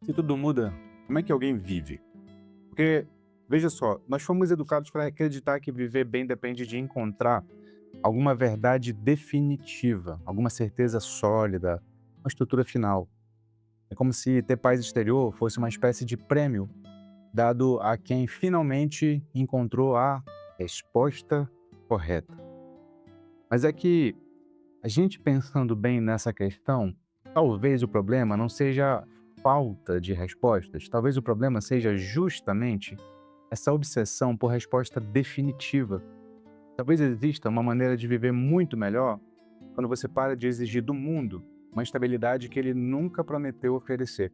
Se tudo muda, como é que alguém vive? Porque, veja só, nós fomos educados para acreditar que viver bem depende de encontrar alguma verdade definitiva, alguma certeza sólida, uma estrutura final. É como se ter paz exterior fosse uma espécie de prêmio dado a quem finalmente encontrou a resposta correta. Mas é que a gente pensando bem nessa questão, talvez o problema não seja falta de respostas, talvez o problema seja justamente essa obsessão por resposta definitiva. Talvez exista uma maneira de viver muito melhor quando você para de exigir do mundo uma estabilidade que ele nunca prometeu oferecer.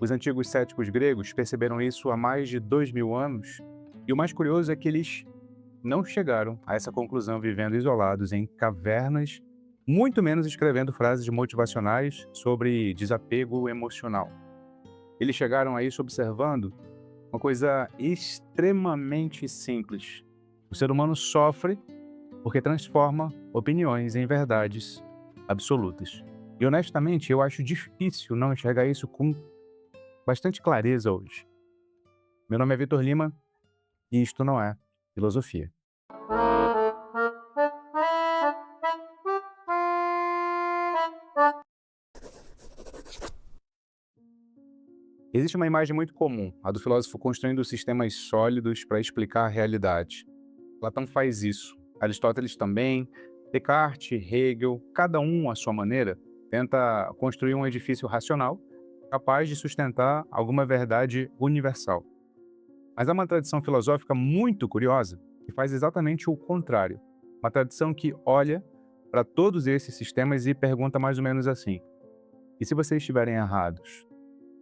Os antigos céticos gregos perceberam isso há mais de 2000 anos, e o mais curioso é que eles não chegaram a essa conclusão vivendo isolados em cavernas, muito menos escrevendo frases motivacionais sobre desapego emocional. Eles chegaram a isso observando uma coisa extremamente simples. O ser humano sofre porque transforma opiniões em verdades absolutas. E honestamente, eu acho difícil não enxergar isso com bastante clareza hoje. Meu nome é Vitor Lima e isto não é filosofia. Existe uma imagem muito comum, a do filósofo construindo sistemas sólidos para explicar a realidade. Platão faz isso, Aristóteles também, Descartes, Hegel, cada um à sua maneira, tenta construir um edifício racional capaz de sustentar alguma verdade universal. Mas há uma tradição filosófica muito curiosa que faz exatamente o contrário. Uma tradição que olha para todos esses sistemas e pergunta mais ou menos assim: e se vocês estiverem errados?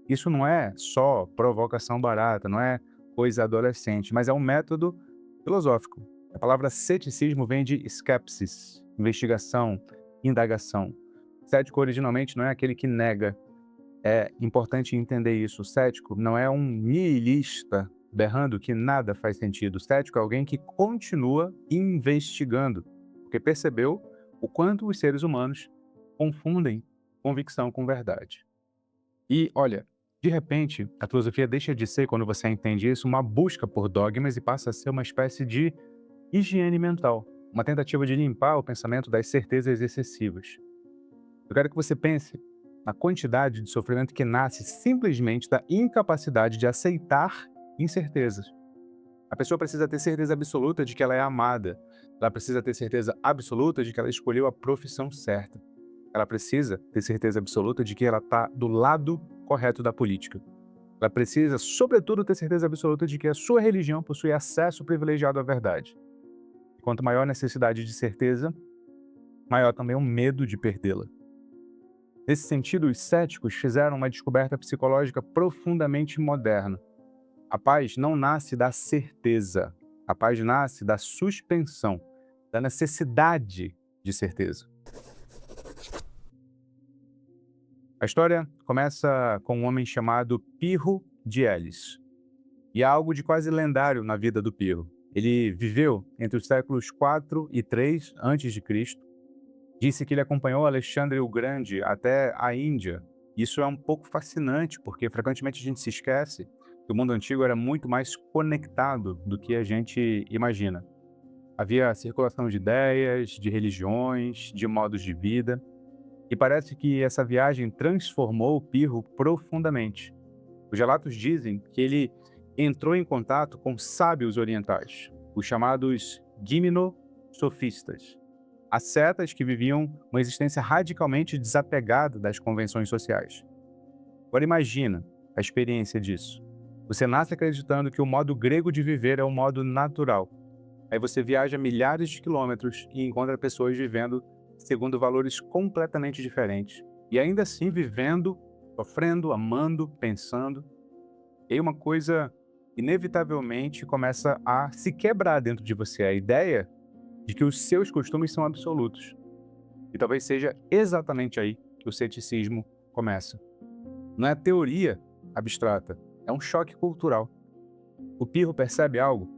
Isso não é só provocação barata, não é coisa adolescente, mas é um método filosófico. A palavra ceticismo vem de skepsis, investigação, indagação. Cético originalmente não é aquele que nega. É importante entender isso. O cético não é um nihilista berrando que nada faz sentido. O cético é alguém que continua investigando, porque percebeu o quanto os seres humanos confundem convicção com verdade. E, olha, de repente, a filosofia deixa de ser, quando você entende isso, uma busca por dogmas e passa a ser uma espécie de higiene mental, uma tentativa de limpar o pensamento das certezas excessivas. Eu quero que você pense na quantidade de sofrimento que nasce simplesmente da incapacidade de aceitar incertezas. A pessoa precisa ter certeza absoluta de que ela é amada. Ela precisa ter certeza absoluta de que ela escolheu a profissão certa. Ela precisa ter certeza absoluta de que ela está do lado correto da política. Ela precisa, sobretudo, ter certeza absoluta de que a sua religião possui acesso privilegiado à verdade. E quanto maior a necessidade de certeza, maior também o medo de perdê-la. Nesse sentido, os céticos fizeram uma descoberta psicológica profundamente moderna. A paz não nasce da certeza. A paz nasce da suspensão, da necessidade de certeza. A história começa com um homem chamado Pirro de Elis. E há algo de quase lendário na vida do Pirro. Ele viveu entre os séculos 4 e 3 antes de Cristo. Disse que ele acompanhou Alexandre o Grande até a Índia. Isso é um pouco fascinante, porque frequentemente a gente se esquece que o mundo antigo era muito mais conectado do que a gente imagina. Havia circulação de ideias, de religiões, de modos de vida, e parece que essa viagem transformou o Pirro profundamente. Os relatos dizem que ele entrou em contato com sábios orientais, os chamados gimnosofistas, ascetas que viviam uma existência radicalmente desapegada das convenções sociais. Agora imagina a experiência disso. Você nasce acreditando que o modo grego de viver é o modo natural. Aí você viaja milhares de quilômetros e encontra pessoas vivendo segundo valores completamente diferentes. E ainda assim vivendo, sofrendo, amando, pensando. E aí uma coisa inevitavelmente começa a se quebrar dentro de você, a ideia de que os seus costumes são absolutos. E talvez seja exatamente aí que o ceticismo começa. Não é teoria abstrata, é um choque cultural. O Pirro percebe algo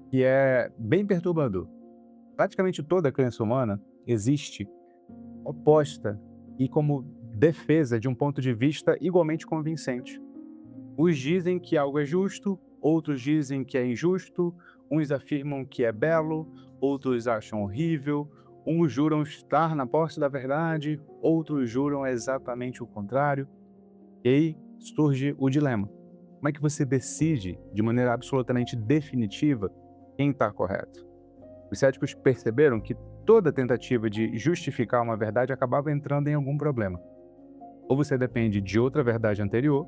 que é bem perturbador. Praticamente toda a crença humana existe oposta e como defesa de um ponto de vista igualmente convincente. Uns dizem que algo é justo, outros dizem que é injusto, uns afirmam que é belo, outros acham horrível, uns juram estar na posse da verdade, outros juram exatamente o contrário. E aí surge o dilema. Como é que você decide, de maneira absolutamente definitiva, quem está correto? Os céticos perceberam que toda tentativa de justificar uma verdade acabava entrando em algum problema. Ou você depende de outra verdade anterior,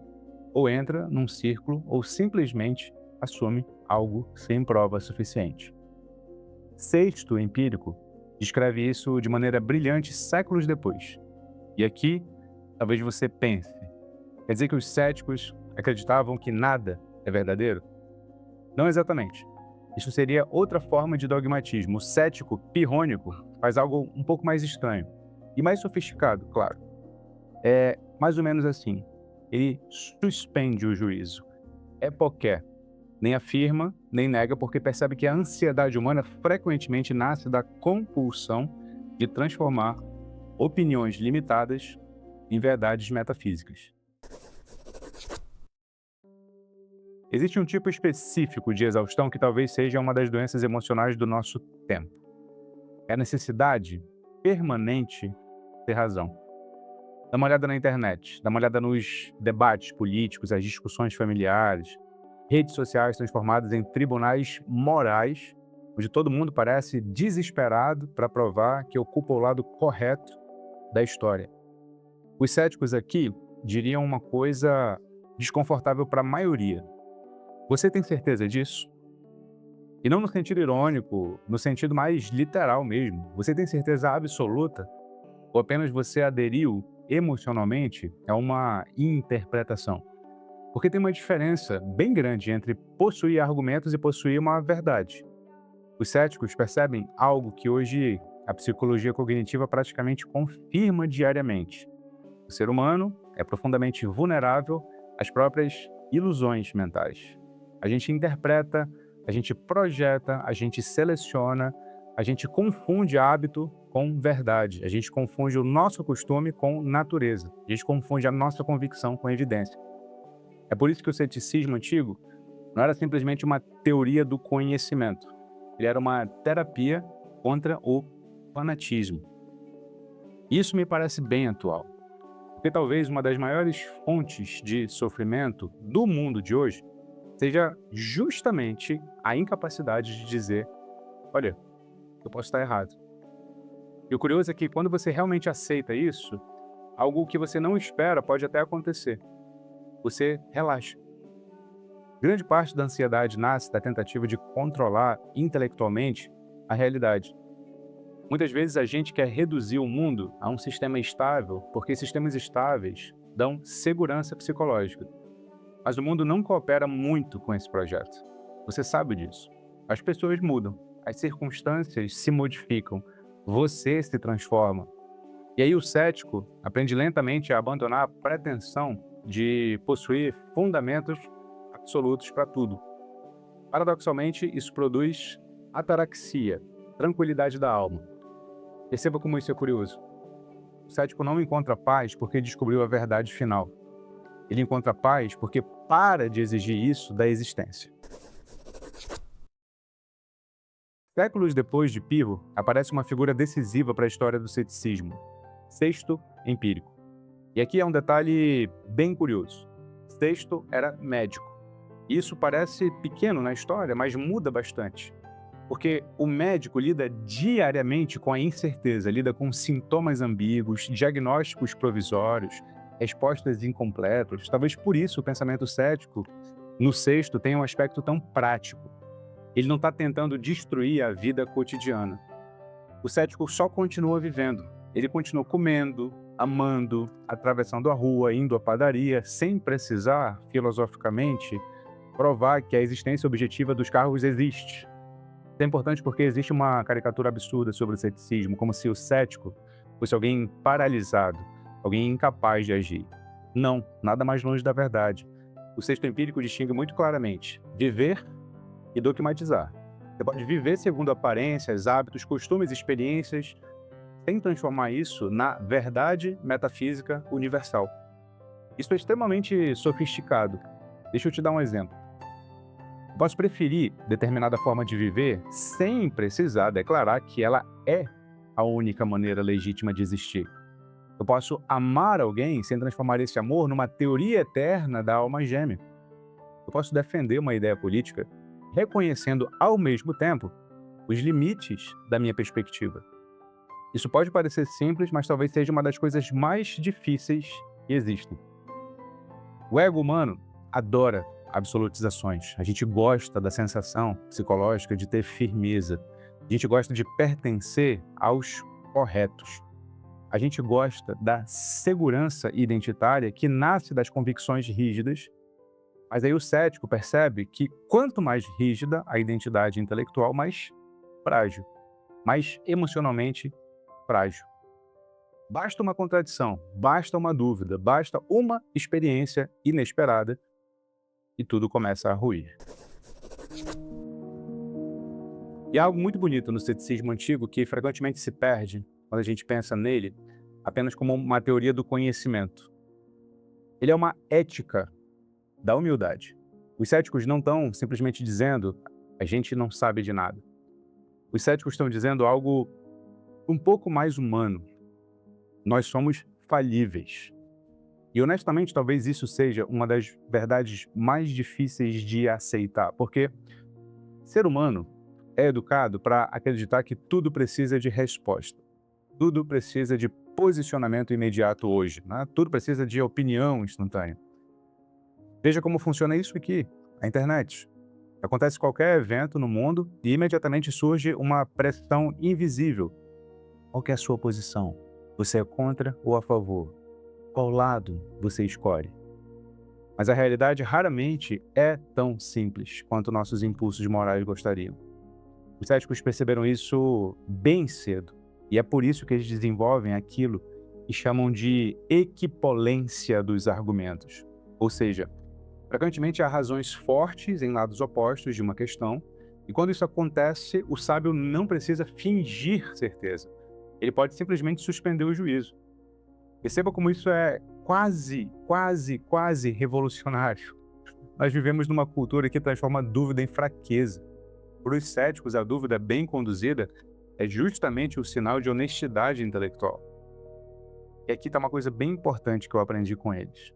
ou entra num círculo, ou simplesmente assume algo sem prova suficiente. Sexto empírico descreve isso de maneira brilhante séculos depois. E aqui, talvez você pense, quer dizer que os céticos acreditavam que nada é verdadeiro? Não exatamente. Isso seria outra forma de dogmatismo. O cético pirrônico faz algo um pouco mais estranho e mais sofisticado, claro. É mais ou menos assim. Ele suspende o juízo. É poqué. Nem afirma, nem nega, porque percebe que a ansiedade humana frequentemente nasce da compulsão de transformar opiniões limitadas em verdades metafísicas. Existe um tipo específico de exaustão que talvez seja uma das doenças emocionais do nosso tempo. É a necessidade permanente de ter razão. Dá uma olhada na internet, dá uma olhada nos debates políticos, as discussões familiares, redes sociais transformadas em tribunais morais, onde todo mundo parece desesperado para provar que ocupa o lado correto da história. Os céticos aqui diriam uma coisa desconfortável para a maioria. Você tem certeza disso? E não no sentido irônico, no sentido mais literal mesmo. Você tem certeza absoluta? Ou apenas você aderiu emocionalmente a uma interpretação? Porque tem uma diferença bem grande entre possuir argumentos e possuir uma verdade. Os céticos percebem algo que hoje a psicologia cognitiva praticamente confirma diariamente. O ser humano é profundamente vulnerável às próprias ilusões mentais. A gente interpreta, a gente projeta, a gente seleciona, a gente confunde hábito com verdade, a gente confunde o nosso costume com natureza, a gente confunde a nossa convicção com evidência. É por isso que o ceticismo antigo não era simplesmente uma teoria do conhecimento, ele era uma terapia contra o fanatismo. Isso me parece bem atual, porque talvez uma das maiores fontes de sofrimento do mundo de hoje seja justamente a incapacidade de dizer: olha, eu posso estar errado. E o curioso é que quando você realmente aceita isso, algo que você não espera pode até acontecer. Você relaxa. Grande parte da ansiedade nasce da tentativa de controlar intelectualmente a realidade. Muitas vezes a gente quer reduzir o mundo a um sistema estável, porque sistemas estáveis dão segurança psicológica. Mas o mundo não coopera muito com esse projeto. Você sabe disso. As pessoas mudam, as circunstâncias se modificam, você se transforma. E aí o cético aprende lentamente a abandonar a pretensão de possuir fundamentos absolutos para tudo. Paradoxalmente, isso produz ataraxia, tranquilidade da alma. Perceba como isso é curioso. O cético não encontra paz porque descobriu a verdade final. Ele encontra paz porque para de exigir isso da existência. Séculos depois de Pyrrho, aparece uma figura decisiva para a história do ceticismo: Sexto Empírico. E aqui é um detalhe bem curioso. Sexto era médico. Isso parece pequeno na história, mas muda bastante. Porque o médico lida diariamente com a incerteza, lida com sintomas ambíguos, diagnósticos provisórios, respostas incompletas. Talvez por isso o pensamento cético no sexto tenha um aspecto tão prático. Ele não está tentando destruir a vida cotidiana. O cético só continua vivendo. Ele continua comendo, amando, atravessando a rua, indo à padaria, sem precisar, filosoficamente, provar que a existência objetiva dos carros existe. Isso é importante porque existe uma caricatura absurda sobre o ceticismo, como se o cético fosse alguém paralisado, alguém incapaz de agir. Não, nada mais longe da verdade. O sexto empírico distingue muito claramente viver e dogmatizar. Você pode viver segundo aparências, hábitos, costumes, experiências, sem transformar isso na verdade metafísica universal. Isso é extremamente sofisticado. Deixa eu te dar um exemplo. Eu posso preferir determinada forma de viver sem precisar declarar que ela é a única maneira legítima de existir. Eu posso amar alguém sem transformar esse amor numa teoria eterna da alma gêmea. Eu posso defender uma ideia política reconhecendo ao mesmo tempo os limites da minha perspectiva. Isso pode parecer simples, mas talvez seja uma das coisas mais difíceis que existem. O ego humano adora absolutizações. A gente gosta da sensação psicológica de ter firmeza. A gente gosta de pertencer aos corretos. A gente gosta da segurança identitária que nasce das convicções rígidas, mas aí o cético percebe que quanto mais rígida a identidade intelectual, mais frágil, mais emocionalmente frágil. Basta uma contradição, basta uma dúvida, basta uma experiência inesperada e tudo começa a ruir. E há algo muito bonito no ceticismo antigo que frequentemente se perde quando a gente pensa nele apenas como uma teoria do conhecimento. Ele é uma ética da humildade. Os céticos não estão simplesmente dizendo a gente não sabe de nada. Os céticos estão dizendo algo um pouco mais humano. Nós somos falíveis. E honestamente, talvez isso seja uma das verdades mais difíceis de aceitar, porque ser humano é educado para acreditar que tudo precisa de resposta. Tudo precisa de posicionamento imediato hoje, né? Tudo precisa de opinião instantânea. Veja como funciona isso aqui, a internet. Acontece qualquer evento no mundo e imediatamente surge uma pressão invisível. Qual que é a sua posição? Você é contra ou a favor? Qual lado você escolhe? Mas a realidade raramente é tão simples quanto nossos impulsos morais gostariam. Os céticos perceberam isso bem cedo, e é por isso que eles desenvolvem aquilo que chamam de equipolência dos argumentos. Ou seja, frequentemente há razões fortes em lados opostos de uma questão, e quando isso acontece, o sábio não precisa fingir certeza. Ele pode simplesmente suspender o juízo. Perceba como isso é quase revolucionário. Nós vivemos numa cultura que transforma a dúvida em fraqueza. Para os céticos, a dúvida bem conduzida é justamente o sinal de honestidade intelectual. E aqui está uma coisa bem importante que eu aprendi com eles.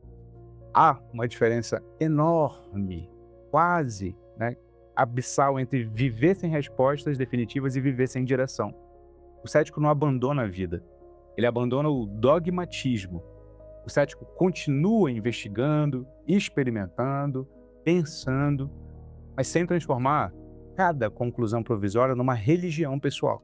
Há uma diferença enorme, quase, abissal, entre viver sem respostas definitivas e viver sem direção. O cético não abandona a vida, ele abandona o dogmatismo. O cético continua investigando, experimentando, pensando, mas sem transformar cada conclusão provisória numa religião pessoal.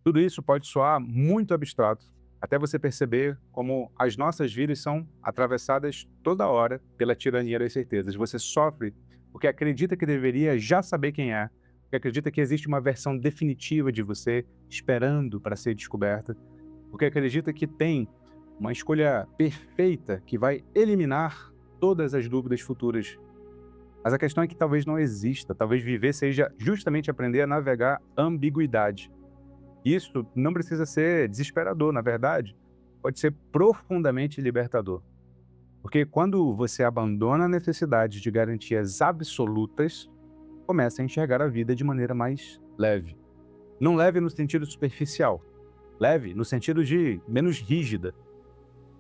Tudo isso pode soar muito abstrato, até você perceber como as nossas vidas são atravessadas toda hora pela tirania das certezas. Você sofre porque acredita que deveria já saber quem é, porque acredita que existe uma versão definitiva de você esperando para ser descoberta, porque acredita que tem uma escolha perfeita que vai eliminar todas as dúvidas futuras. Mas a questão é que talvez não exista, talvez viver seja justamente aprender a navegar a ambiguidade. Isso não precisa ser desesperador, na verdade, pode ser profundamente libertador. Porque quando você abandona a necessidade de garantias absolutas, começa a enxergar a vida de maneira mais leve. Não leve no sentido superficial, leve no sentido de menos rígida.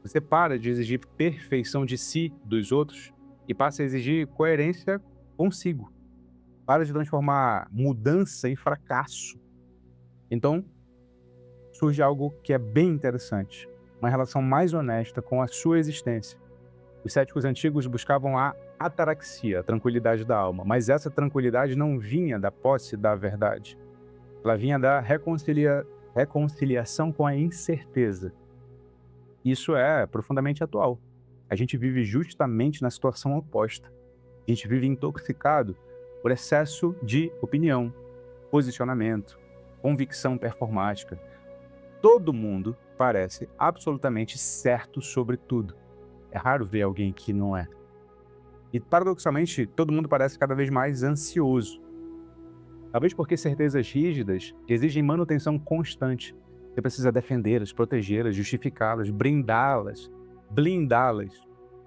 Você para de exigir perfeição de si, dos outros, e passa a exigir coerência consigo. Para de transformar mudança em fracasso. Então, surge algo que é bem interessante, uma relação mais honesta com a sua existência. Os céticos antigos buscavam a ataraxia, a tranquilidade da alma, mas essa tranquilidade não vinha da posse da verdade. Ela vinha da reconciliação com a incerteza. Isso é profundamente atual. A gente vive justamente na situação oposta. A gente vive intoxicado por excesso de opinião, posicionamento, convicção performática. Todo mundo parece absolutamente certo sobre tudo. É raro ver alguém que não é. E, paradoxalmente, todo mundo parece cada vez mais ansioso. Talvez porque certezas rígidas exigem manutenção constante. Você precisa defendê-las, protegê-las, justificá-las, blindá-las.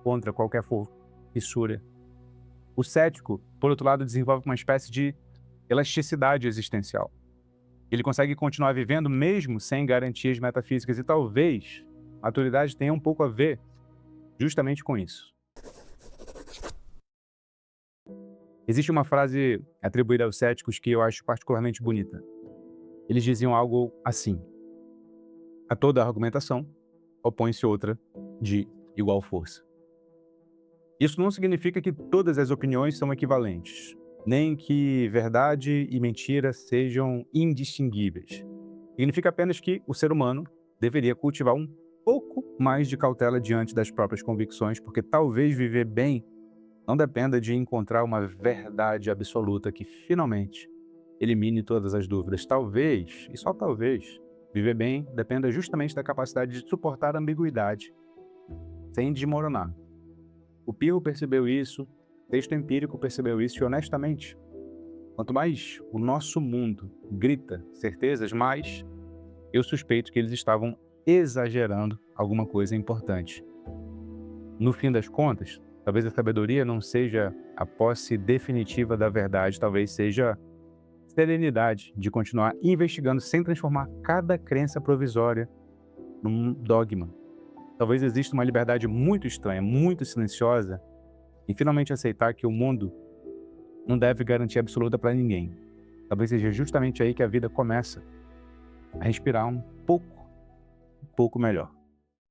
contra qualquer fissura. O cético, por outro lado, desenvolve uma espécie de elasticidade existencial. Ele consegue continuar vivendo mesmo sem garantias metafísicas e talvez a maturidade tenha um pouco a ver justamente com isso. Existe uma frase atribuída aos céticos que eu acho particularmente bonita. Eles diziam algo assim: a toda argumentação opõe-se outra de igual força. Isso não significa que todas as opiniões são equivalentes, nem que verdade e mentira sejam indistinguíveis. Significa apenas que o ser humano deveria cultivar um pouco mais de cautela diante das próprias convicções, porque talvez viver bem não dependa de encontrar uma verdade absoluta que finalmente elimine todas as dúvidas. Talvez, e só talvez, viver bem dependa justamente da capacidade de suportar a ambiguidade, sem desmoronar. O Pirro percebeu isso, o texto empírico percebeu isso e, honestamente, quanto mais o nosso mundo grita certezas, mais eu suspeito que eles estavam exagerando alguma coisa importante. No fim das contas, talvez a sabedoria não seja a posse definitiva da verdade, talvez seja serenidade de continuar investigando sem transformar cada crença provisória num dogma. Talvez exista uma liberdade muito estranha, muito silenciosa, em finalmente aceitar que o mundo não deve garantia absoluta para ninguém. Talvez seja justamente aí que a vida começa a respirar um pouco melhor.